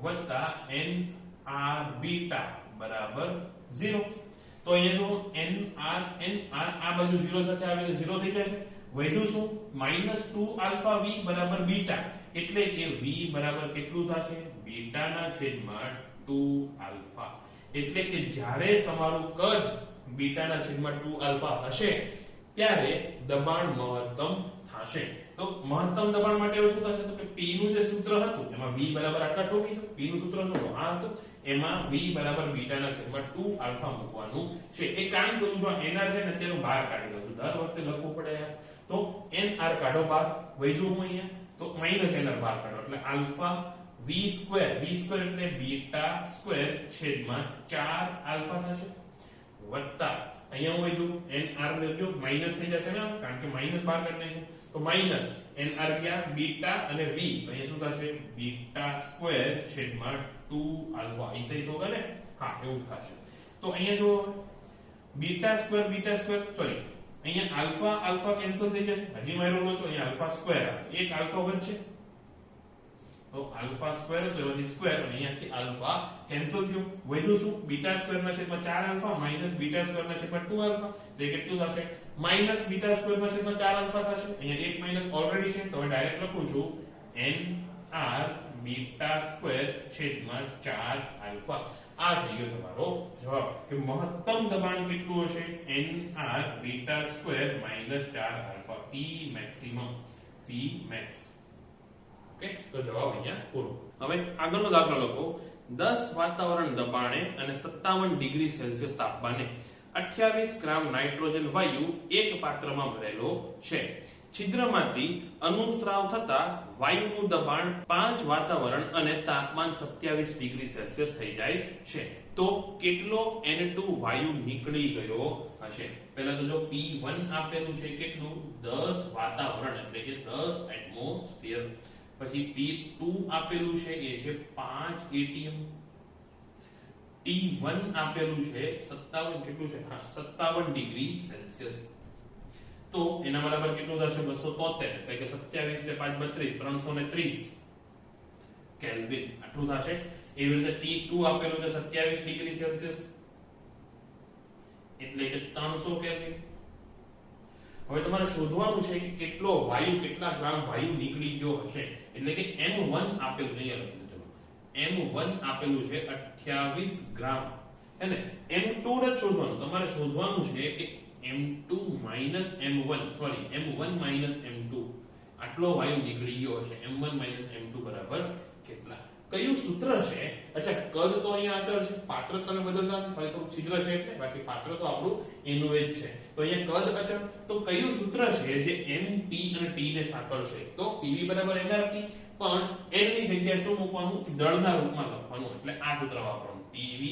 વત્તા nr બીટા બરાબર 0. તો અહીંયા જો nr આ બાજુ 0 સાથે આવીને 0 થઈ જશે. વધ્યું શું? -2 આલ્ફા v બરાબર બીટા એટલે કે v બરાબર કેટલું થશે? બીટા ના છેદમાં 2 આલ્ફા. એટલે કે જ્યારે તમારું કદ બીટા ના છેદમાં 2 આલ્ફા હશે ત્યારે દબાણ મહત્તમ થશે. તો મહત્તમ દબાણ માટે શું થશે? તો કે p નું જે સૂત્ર હતું એમાં v બરાબર આટલા ઠોકી દો. p નું સૂત્ર શું આ હતું? એમાં v બરાબર બીટા ના છેદમાં 2 આલ્ફા મૂકવાનું છે. એક કામ કરું છું nr છે ને તેનું બહાર કાઢી લઉં છું. દર વખતે લખવું પડે યાર. તો nr કાઢો બહાર. વધ્યું હું અહીંયા તો -nr બહાર કાઢો એટલે આલ્ફા v સ્ક્વેર એટલે બીટા સ્ક્વેર છેદમાં 4 આલ્ફા થશે વત્તા અહીંયા હું વધ્યું nr લેજો માઈનસ થઈ જશે ને કારણ કે માઈનસ બહાર કાઢી નાખ્યું. તો માઈનસ nr ગયા બીટા અને v અહીંયા શું થશે? બીટા સ્ક્વેર છેદમાં 2 આલ્ફા. અહીં સહી હોગા ને? હા એવું થશે. તો અહીંયા જો બીટા સ્ક્વેર સોરી અહીંયા આલ્ફા કેન્સલ થઈ જશે. હજી મારો લો છો અહીંયા આલ્ફા સ્ક્વેર એક આલ્ફા વધશે તો આલ્ફા સ્ક્વેર તો એમાંથી સ્ક્વેર અને અહીંયાથી આલ્ફા કેન્સલ થયો. વધ્યું શું? બીટા સ્ક્વેર ના છેદમાં 4 આલ્ફા માઈનસ બીટા સ્ક્વેર ના છેદમાં 2 આલ્ફા. તો એ કેટલું થશે? માઈનસ બીટા સ્ક્વેર ના છેદમાં 4 આલ્ફા થશે. અહીંયા એક માઈનસ ઓલરેડી છે તો હવે ડાયરેક્ટ લખું છું nr બીટા સ્ક્વેર છેદમાં 4 આલ્ફા. આ થઈ ગયો તમારો જવાબ કે મહત્તમ દબાણ કેટલું હશે? nr beta square -4 alpha. p maximum p max. Okay તો જવાબ અહીંયા પૂરો. હવે આગળનો દાખલો લખો. 10 વાતાવરણ દબાણે અને 57 ડિગ્રી સેલ્સિયસ તાપમાને 28 ગ્રામ નાઇટ્રોજન વાયુ એક પાત્રમાં ભરેલો છે. છિદ્રમાંથી અનુસ્ત્રાવ થતા વાયુનું દબાણ 5 વાતાવરણ અને તાપમાન 27 ડિગ્રી સેલ્સિયસ થઈ જાય છે. તો કેટલો N2 વાયુ નીકળી ગયો હશે? પહેલા તો જો P1 આપેલું છે કેટલું? 10 વાતાવરણ એટલે કે 10 એટમોસ્ફિયર. પછી P2 આપેલું છે એ છે 5 atm. T1 આપેલું છે 57 કેટલું છે? હા 57 ડિગ્રી સેલ્સિયસ. તો એના બરાબર કેટલું થશે? 273 એટલે કે 27 ને 5 32 330 કેલ્વિન આટલું થશે. એવી રીતે T2 આપેલું છે 27 ડિગ્રી સેલ્સિયસ એટલે કે 300 કેલ્વિન. હવે તમારે શોધવાનું છે કે કેટલો વાયુ કેટલા ગ્રામ વાયુ નીકળી ગયો હશે. એટલે કે M1 આપેલું નહીં લખી દો. M1 આપેલું છે 28 ગ્રામ હે ને. M2 ને શોધવાનું. તમારે શોધવાનું છે કે M2 M1 sorry M1 M2 આટલો વાયુ નીકળી ગયો હશે. M1 M2 બરાબર કેટલા? કયું સૂત્ર છે અચ્છા કદ તો અહીંયા અચળ છે, પાત્ર તમે બદલતા નથી, ખાલી થોડું છિદ્ર છે એટલે, બાકી પાત્ર તો આપણું એનું એ જ છે. તો અહીંયા કદ અચળ, તો કયું સૂત્ર છે જે m p અને t ને સાંકળશે? તો pv બરાબર nRT, પણ n ની જગ્યાએ શું મૂકવાનું? દળના રૂપમાં લખવાનું, એટલે આ સૂત્ર વાપરવાનું. pv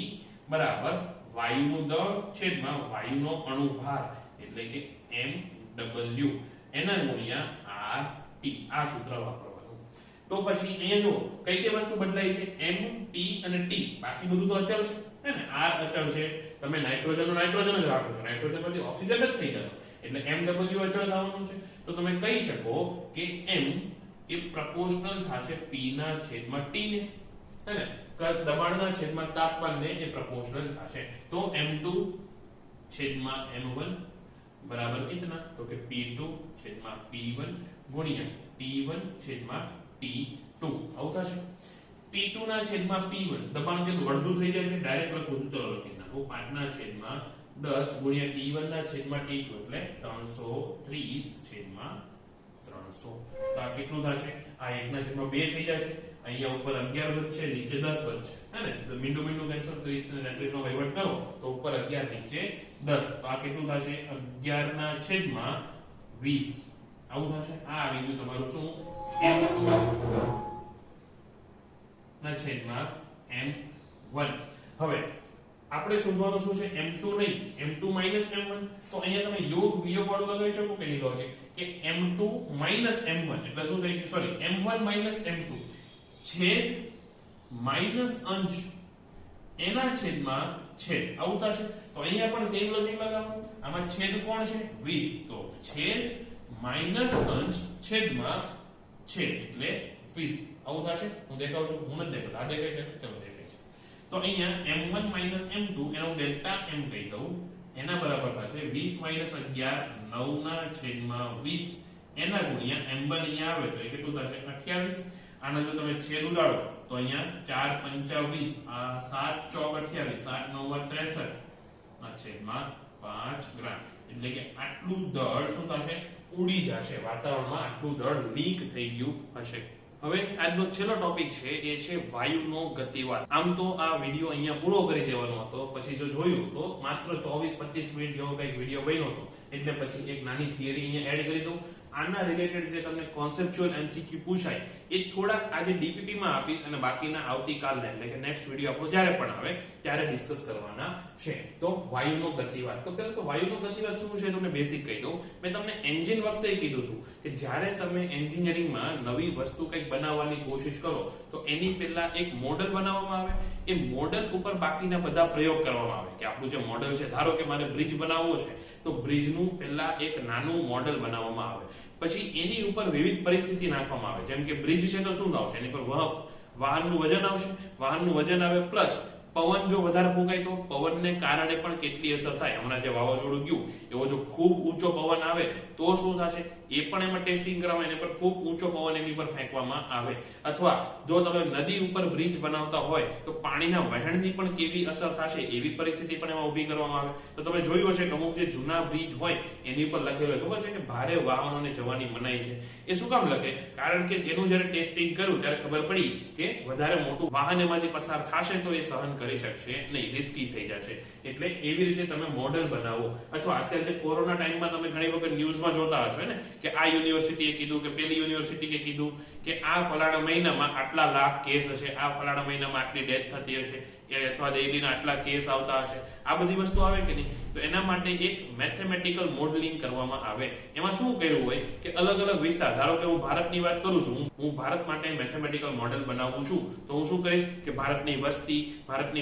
બરાબર વાયુનું દળ છેદમાં વાયુનો અણુભાર, એટલે કે mw એના ગુણ્યા rt, આ સૂત્ર વાપરવાનું. તો પછી અહીંયા જો કઈ કઈ વસ્તુ બદલાઈ છે? m p અને t, બાકી બધું તો અચળ છે હે ને. r અચળ છે, તમે નાઇટ્રોજન નો નાઇટ્રોજન જ રાખો છો, નાઇટ્રોજન પરથી ઓક્સિજન જ થઈ જશે, એટલે mw અચળ થવાનું છે. તો તમે કહી શકો કે m એ પ્રપોર્શનલ થશે p ના છેદમાં t ને, હે ને. દબાણના છેદમાં તાપમાનને એ પ્રપોર્શનલ થશે. તો m2 છેદમાં m1 બરાબર કેટલા? તો કે p2 છેદમાં p1 ગુણ્યા t1 છેદમાં t2, આવું થશે. p2 ના છેદમાં p1 દબાણ કેટલું? અડધું થઈ જાય છે, ડાયરેક્ટ લખું છું, ચલો લખી નાખો. 5 ના છેદમાં 10 ગુણ્યા t1 ના છેદમાં t2, એટલે 330 છેદમાં 300. તો આ કેટલું થશે? આ 1 ના છેદમાં 2 થઈ જશે. અહીંયા ઉપર 11 વધશે, નીચે 10 વધશે, હે ને. તો મીંડું મીંડું કેન્સલ, 30 અને 33 નો વહીવટ કરો તો ઉપર 11 નીચે 10. તો આ કેટલું થશે? 11 ના છેદમાં 20, આવું થશે. આ આવી ગયું તમારું શું? m2 ના છેદમાં m1. હવે આપણે શોધવાનું શું છે? m2 નહીં, m2 m1. તો અહીંયા તમે યોગ વિયોગ વાળું લગાવી શકો કે નહીં લોજિક, કે m2 m1 એટલે શું થઈ ગયું? સોરી, m1 m2 છેદ માઈનસ અંશ એના છેદમાં છેદ, આવું થશે. તો અહીંયા પણ સેમ લોજિક લગાવો. આમાં છેદ કોણ છે? 20. તો છેદ માઈનસ અંશ છેદમાં છેદ, એટલે 20, આવું થશે. હું દેખાઉં છું? હું નથી દેખાતો, આ દેખાય છે? ચલો દેખાય છે. તો અહીંયા m1 m2 એનો ડેલ્ટા m કહી દઉં, એના બરાબર થશે 20 - 11 9 ના છેદમાં 20 એના ગુણ્યા m1 અહીંયા આવે તો એ કેટલું થશે? 28. આનો જો તમે છેદ ઉડાડો તો અહીંયા 4 × 5 = 20, આ 7 × 4 = 28, 7 × 9 = 63 ના છેદમાં 5 ગ્રામ. એટલે કે આટલું દળ શું થશે? ઉડી જશે વાતાવરણમાં, આટલું દળ લીક થઈ ગયું હશે. હવે આજનો છેલ્લો ટોપિક છે એ છે વાયુનો ગતિવાદ. આમ તો આ વિડિયો અહીંયા પૂરો કરી દેવાનો હતો, પછી જો જોયું તો માત્ર 24-25 મિનિટ જેવો કંઈક વિડિયો બન્યો હતો, એટલે પછી એક નાની થિયરી અહીંયા એડ કરી દઉં. આના રિલેટેડ જે તમને કોન્સેપ્ચ્યુઅલ એમસીક્યુ પૂછાય એ થોડાક આજે ડીપીટી માં આપીશ, અને બાકીના આવતીકાલને એટલે કે નેક્સ્ટ વિડિયો આપણો જ્યારે પણ આવે ત્યારે ડિસ્કસ કરવાના છે. તો વાયુનો ગતિવાદ, તો પહેલા તો વાયુનો ગતિવાદ શું છે તમને બેસિક કહી દઉં. મેં તમને એન્જિન વખતે કીધું હતું કે જ્યારે તમે એન્જિનિયરિંગમાં નવી વસ્તુ કંઈક બનાવવાની કોશિશ કરો તો એની પહેલા એક મોડલ બનાવવામાં આવે. એ મોડલ ઉપર બાકીના બધા પ્રયોગ કરવામાં આવે. કે આપણું જે મોડલ છે, ધારો કે મારે બ્રિજ બનાવવો છે તો બ્રિજનું પહેલા એક નાનું મોડલ બનાવવામાં આવે, પછી એની ઉપર વિવિધ પરિસ્થિતિ નાખવામાં આવે. જેમ કે બ્રિજ છે તો શું આવશે? એની પર વાહનનું વજન આવશે, વાહનનું વજન આવે પ્લસ પવન જો વધારે ફૂંકાય તો પવનને કારણે પણ કેટલી અસર થાય. હમણાં જે વાવાઝોડું ગયું એવો જો ખૂબ ઊંચો પવન આવે તો શું થશે એ પણ એમાં ટેસ્ટિંગ કરવામાં, એની પર ખૂબ ઊંચો પવન એની પર ફેંકવામાં આવે. અથવા જો તમે નદી ઉપર બ્રિજ બનાવતા હોય તો પાણીના વહેણની પણ કેવી અસર થશે એવી પરિસ્થિતિ પણ એમાં ઊભી કરવામાં આવે. તો તમે જોયું હશે કે અમુક જે જૂના બ્રિજ હોય એની ઉપર લખેલું હોય, ખબર છે કે ભારે વાહનોને જવાની મનાઈ છે. એ શું કામ લખે? કારણ કે એનું જ્યારે ટેસ્ટિંગ કર્યું ત્યારે ખબર પડી કે વધારે મોટું વાહન એમાંથી પસાર થશે તો એ સહન કરી શકશે નહીં, રિસ્કી થઈ જશે. એટલે એવી રીતે તમે મોડેલ બનાવો. અથવા અત્યારે જે કોરોના ટાઈમમાં તમે ઘણી વખત ન્યૂઝમાં જોતા હશો ને કે આ યુનિવર્સિટીએ કીધું કે પેલી યુનિવર્સિટીએ કીધું કે આ ફલાણા મહિનામાં આટલા લાખ કેસ હશે, આ ફલાણા મહિનામાં આટલી ડેથ થતી હશે, અથવા ડેઈલીના આટલા કેસ આવતા હશે. આ બધી વસ્તુ આવે કે નહીં? તો એના માટે એક મેથેમેટિકલ મોડેલિંગ કરવામાં આવે. એમાં શું કર્યું હોય કે અલગ અલગ વિસ્તાર, ધારો કે હું ભારતની વાત કરું છું, હું ભારત માટે મેથેમેટિકલ મોડેલ બનાવું છું, તો હું શું કરીશ કે ભારતની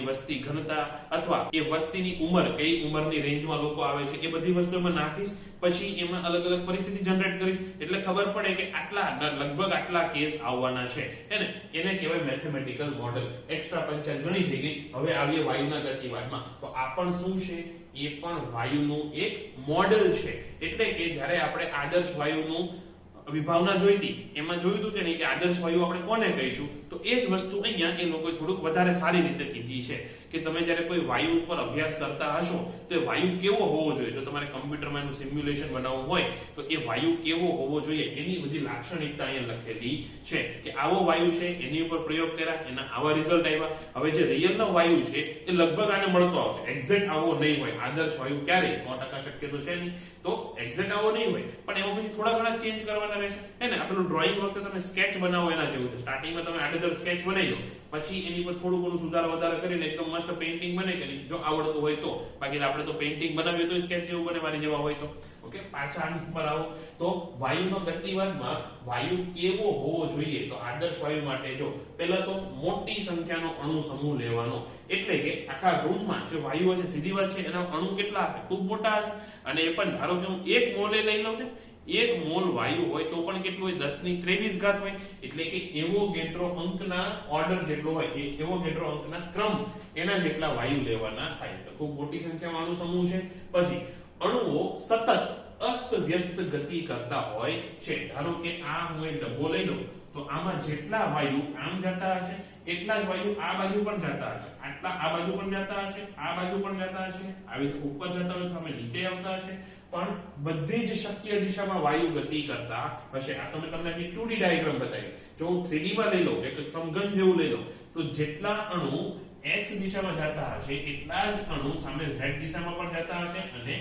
વસ્તી ઘનતા અથવા એ વસ્તીની ઉંમર, કઈ ઉંમરની રેન્જમાં લોકો આવે છે એ બધી વસ્તુ એમાં નાખીશ. પછી એમાં અલગ અલગ પરિસ્થિતિ જનરેટ કરીશ, એટલે ખબર પડે કે આટલા લગભગ આટલા કેસ આવવાના છે, હે ને. એને કહેવાય મેથેમેટિકલ મોડેલ. એક્સ્ટ્રા પંચાયત ઘણી થઈ ગઈ. હવે આવીએ વાયુના ગતિવાદમાં. તો આ પણ શું છે? એ પણ વાયુનું એક મોડેલ છે. એટલે કે જ્યારે આપણે આદર્શ વાયુનું વિભાવના જોઈતી એમાં જોયું હતું કે નહીં કે આદર્શ વાયુ આપણે કોને કહીશું? તો એ જ વસ્તુ અહીંયા એ લોકોએ થોડુંક વધારે સારી રીતે કીધી છે કે તમે જ્યારે કોઈ વાયુ ઉપર અભ્યાસ કરતા હશો તો એ વાયુ કેવો હોવો જોઈએ. જો તમારે કમ્પ્યુટરમાં એનું સિમ્યુલેશન બનાવવું હોય તો એ વાયુ કેવો હોવો જોઈએ એની બધી લાક્ષણિકતા અહીંયા લખેલી છે કે આવો વાયુ છે, એની ઉપર પ્રયોગ કર્યા, એના આવા રિઝલ્ટ આવ્યા. હવે જે રિયલનો વાયુ છે એ લગભગ આને મળતો આવશે, એક્ઝેક્ટ આવો નહીં હોય. આદર્શ વાયુ ક્યારે 100% શક્ય તો છે નહીં, તો એક્ઝેક્ટ આવો નહીં હોય, પણ એમાં પછી થોડા ઘણા ચેન્જ કરવાના રહેશે. હે ને, આપણું ડ્રોઈંગ વખતે તમે સ્કેચ બનાવો એના જેવું છે. સ્ટાર્ટિંગમાં તમે આડેધડ સ્કેચ બનાવી દો, પછી એની પર થોડું ઘણું સુધાર વધારે કરીને એકદમ મસ્ત પેઇન્ટિંગ બને કે નહીં, જો આવડતું હોય તો. બાકી આપણે તો પેઇન્ટિંગ બનાવીએ તો સ્કેચ જેવું બને મારી જેવા હોય તો. ઓકે, પાછા આની ઉપર આવો તો વાયુનો ગતિવાદમાં વાયુ કેવો હોવો જોઈએ. તો આદર્શ વાયુ માટે જો પહેલા તો મોટી સંખ્યાનો અણુ સમૂહ લેવાનો, એટલે કે આખા રૂમમાં જે વાયુ હશે, સીધી વાત છે, એના અણુ કેટલા હશે? ખૂબ મોટા હશે. અને એ પણ ધારો કે હું 1 મોલે લઈ લઉં ને, 1 મોલ વાયુ હોય તો પણ કેટલું હોય? 1023 ઘાત હોય. એટલે કે એવોગેડ્રો અંકના ઓર્ડર જેટલો હોય, એ એવોગેડ્રો અંકના ક્રમ એના જેટલા વાયુ લેવાના થાય. તો ખૂબ મોટી સંખ્યામાં અણુ સમૂહ છે. પછી અણુઓ સતત અસ્ત વ્યસ્ત ગતિ કરતા હોય છે. ધારો કે આ હું એક ડબ્બો લઈ લઉં તો આમાં જેટલા વાયુ આમ જતા હશે એટલા જ વાયુ આ બાજુ પણ જતા હશે, આટલા આ બાજુ પણ જતા હશે, આ બાજુ પણ જતા હશે, આવી રીતે ઉપર જતા હોય તો અમે નીચે આવતા હશે. પણ બધી જ શક્ય દિશામાં વાયુ ગતિ કરતા હશે. આ તમને 2D ડાયાગ્રામ બતાવી. જો હું 3D માં લઈ લઉં, એક સમઘન જેવું લઈ લઉં, તો જેટલા અણુ x દિશામાં જતા હશે એટલા જ અણુ સામે z દિશામાં પણ જતા હશે અને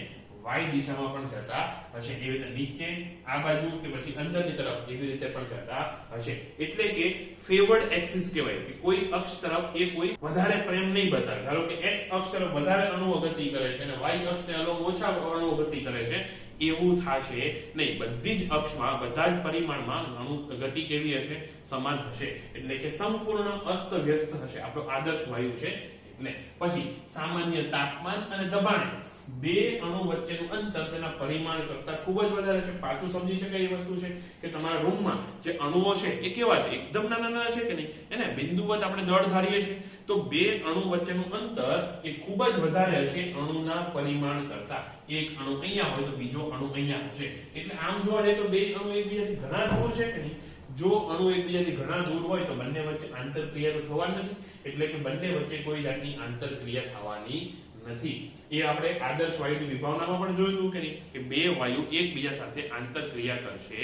y દિશામાં પણ જતા હશે. એવી રીતે નીચે આ બાજુ કે પછી અંદરની તરફ એવી રીતે પણ જતા હશે. એટલે કે ફેવર્ડ એક્સિસ કહેવાય કે કોઈ અક્ષ તરફ એ કોઈ વધારે પ્રેમ નહીં બતાવે. ધારો કે x અક્ષ તરફ વધારે અણુઓ ગતિ કરે છે અને y અક્ષને અલગ ઓછા અણુઓ ગતિ કરે છે, એવું થશે નહીં. બધી જ અક્ષમાં, બધા જ પરિમાણમાં અણુ ગતિ કેવી હશે? સમાન હશે. એટલે કે સંપૂર્ણ અસ્ત વ્યસ્ત હશે. આપણો આદર્શ વાયુ છે. એટલે પછી સામાન્ય તાપમાન અને દબાણે બે અણુ વચ્ચેનું અંતર તેના પરિમાણ કરતા ખૂબ જ વધારે છે. પાછું સમજી શકાય એ વસ્તુ છે કે તમારા રૂમમાં જે અણુઓ છે એ કેવા છે? એકદમ નાના નાના છે કે નહીં? એને બિંદુવત આપણે દળ ધારીએ છીએ તો બે અણુ વચ્ચેનું અંતર એ ખૂબ જ વધારે હશે અણુના પરિમાણ કરતા. એક અણુ અહીંયા હોય તો બીજો અણુ અહીંયા હશે. એટલે આમ જોવા જઈએ તો બે અણુ એકબીજાથી ઘણા દૂર છે કે નહીં? જો અણુ એકબીજાથી ઘણા દૂર હોય તો બંને વચ્ચે આંતરક્રિયા તો થવાની નથી. એટલે કે બંને વચ્ચે કોઈ જાતની આંતરક્રિયા થવાની નથી. એ આપણે આદર્શ વાયુની વિભાવનામાં પણ જોયું કે નહીં, કે બે વાયુ એકબીજા સાથે આંતરક્રિયા કરશે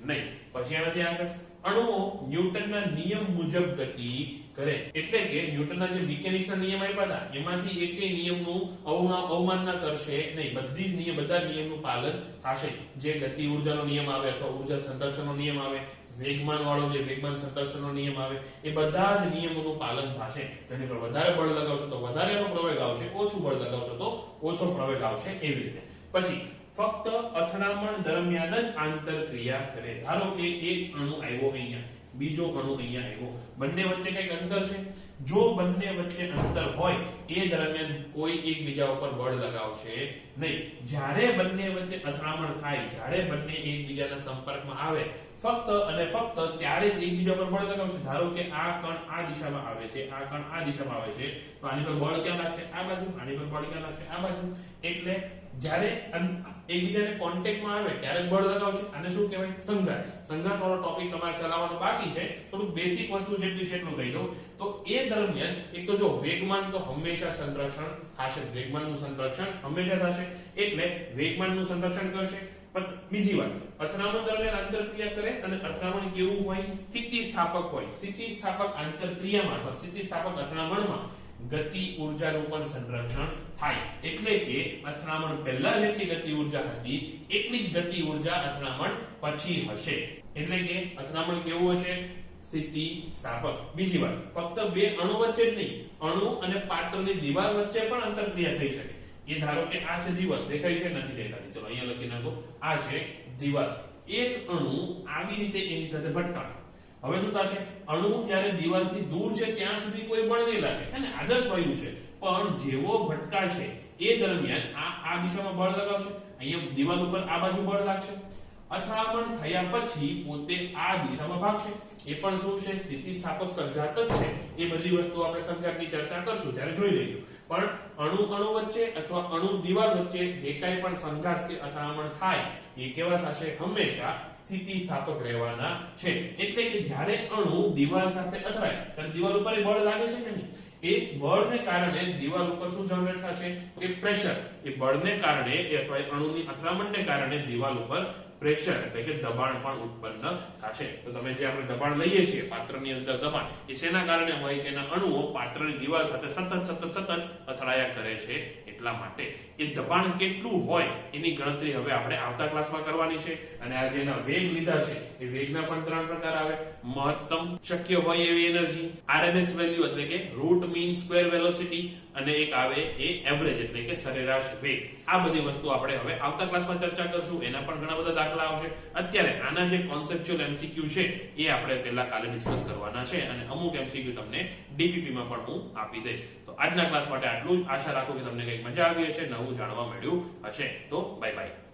નહીં. પછી આનાથી આગળ અણુઓ ન્યૂટનના નિયમ મુજબ ગતિ કરે. એટલે કે ન્યૂટનના જે મિકેનિક્સના નિયમ આપ્યા હતા એમાંથી એકેય નિયમનું અવમાનના કરશે નહીં. બધા નિયમનું પાલન થશે. જે ગતિ ઊર્જાનો નિયમ આવે અથવા ઊર્જા સંરક્ષણનો નિયમ આવે, વેગમાન વાળો જે વેગમાન સંરક્ષણનો નિયમ આવે, એ બધા જ નિયમોનું પાલન થશે. જેની પર વધારે બળ લગાવશો તો વધારે એનો પ્રવેગ આવશે, ઓછું બળ લગાવશો તો ઓછો પ્રવેગ આવશે. એવી રીતે પછી ફક્ત અથડામણ દરમિયાન જ આંતરક્રિયા કરે. ધારો કે એક અણુ આવ્યો અહીંયા, બીજો અણુ અહીંયા આવ્યો, બંને વચ્ચે કઈક અંતર છે. જો બંને વચ્ચે અંતર હોય એ દરમિયાન કોઈ એકબીજા ઉપર બળ લગાવશે નહીં. જ્યારે બંને વચ્ચે અથડામણ થાય, જ્યારે બંને એકબીજાના સંપર્કમાં આવે, ફક્ત અને ફક્ત ત્યારે જ એકબીજા પર બળ લગાવશે. ધારો કે આ કણ આ દિશામાં આવે છે, આ કણ આ દિશામાં આવે છે, તો આની પર બળ ક્યાં લાગશે? આ બાજુ. આની પર બળ ક્યાં લાગશે? આ બાજુ. એટલે જ્યારે એકબીજાને કોન્ટેક્ટમાં આવે ત્યારે જ બળ લગાવશે. આને શું કહેવાય? સંઘાત. સંઘાત વાળો ટોપિક તમારે ચલાવવાનો બાકી છે. થોડું બેસિક વસ્તુ જેટલી છે એટલું કહી દઉં. તો એ દરમિયાન એક તો જો વેગમાન તો હંમેશા સંરક્ષણ થશે. વેગમાનનું સંરક્ષણ હંમેશા થશે. એટલે વેગમાનનું સંરક્ષણ કરશે. પણ બીજી વાત, અથડામણ દરમિયાન આંતરક્રિયા કરે અને અથડામણ કેવું હોય? સ્થિતિસ્થાપક હોય. સ્થિતિસ્થાપક આંતરક્રિયામાં અથવા સ્થિતિસ્થાપક અથડામણમાં ગતિ ઊર્જાનું પણ સંરક્ષણ થાય. એટલે કે અથડામણ પહેલા જેટલી ગતિ ઊર્જા હતી એટલી જ ગતિ ઊર્જા અથડામણ પછી હશે. એટલે કે અથડામણ કેવું હશે? સ્થિતિસ્થાપક. બીજી વાત, ફક્ત બે અણુ વચ્ચે જ નહીં, અણુ અને પાત્રની દીવાલ વચ્ચે પણ આંતરક્રિયા થઈ શકે. એ ધારો કે આ છે દીવાલ, દેખાય છે? નથી દેખાતી. ચલો અહીંયા લખી નાખો, આ છે દીવાલ. એક અણુ આવી રીતે એની સાથે ભટકાવે. હવે શું થશે? અણુ જ્યારે દીવાલથી દૂર છે ત્યાં સુધી કોઈ બળ નહીં લાગે, હે ને? આદર્શ વાયુ છે. પણ જેવો ભટકાશે એ દરમિયાન આ દિશામાં બળ લગાવશે, અહીંયા દીવાલ ઉપર આ બાજુ બળ લાગશે. અથડામણ થયા પછી પોતે આ દિશામાં ભાગશે. એ પણ શું છે? સ્થિતિસ્થાપક સંઘાત જ છે. એ બધી વસ્તુ આપણે સંઘાતની ચર્ચા કરશું ત્યારે જોઈ લઈશું. પણ અણુ વચ્ચે અથવા અણુ દીવાલ વચ્ચે જે કાંઈ પણ સંઘાત કે અથડામણ થાય એ કેવા થશે? હંમેશા સ્થિતિસ્થાપક રહેવાના છે. એટલે કે જ્યારે અણુ દિવાલ સાથે અથડાય ત્યારે દિવાલ ઉપર બળ લાગે છે કે નહીં, એ બળને કારણે દિવાલ ઉપર શું જનરેટ થશે કે પ્રેશર. એ બળને કારણે અથવા અણુની અથડામણને કારણે દિવાલ ઉપર પ્રેશર એટલે કે દબાણ પણ ઉત્પન્ન થશે. તો તમે જે આપણે દબાણ લઈએ છીએ પાત્રની અંદર દબાણ, એ શેના કારણે હોય કે એના અણુઓ પાત્રની દિવાલ સાથે સતત અથડાયા કરે છે એટલા માટે. એ દબાણ કેટલું હોય એની ગણતરી હવે આપણે આવતા ક્લાસમાં કરવાની છે. અને આ જે એના વેગ લીધા છે એ વેગના પણ 3 પ્રકાર આવે. મહત્તમ શક્ય હોય એવી એનર્જી, RMS વેલ્યુ એટલે કે રૂટ મીન સ્ક્વેર વેલોસિટી, અને એક આવે એ એવરેજ એટલે કે સરેરાશ વેગ. આ બધી વસ્તુ આપણે હવે આવતા ક્લાસમાં ચર્ચા કરશું. એના પણ ઘણા બધા દાખલા આવશે. અત્યારે આના જે કોન્સેપ્ચ્યુઅલ MCQ છે એ આપણે પહેલા કાલે ડિસ્કસ કરવાના છે, અને અમુક MCQ તમને DPP માં પણ હું આપી દઈશ. તો આજના ક્લાસ માટે આટલું જ. આશા રાખું કે તમને કંઈક મજા આવી હશે, નવું જાણવા મળ્યું હશે. તો બાય બાય.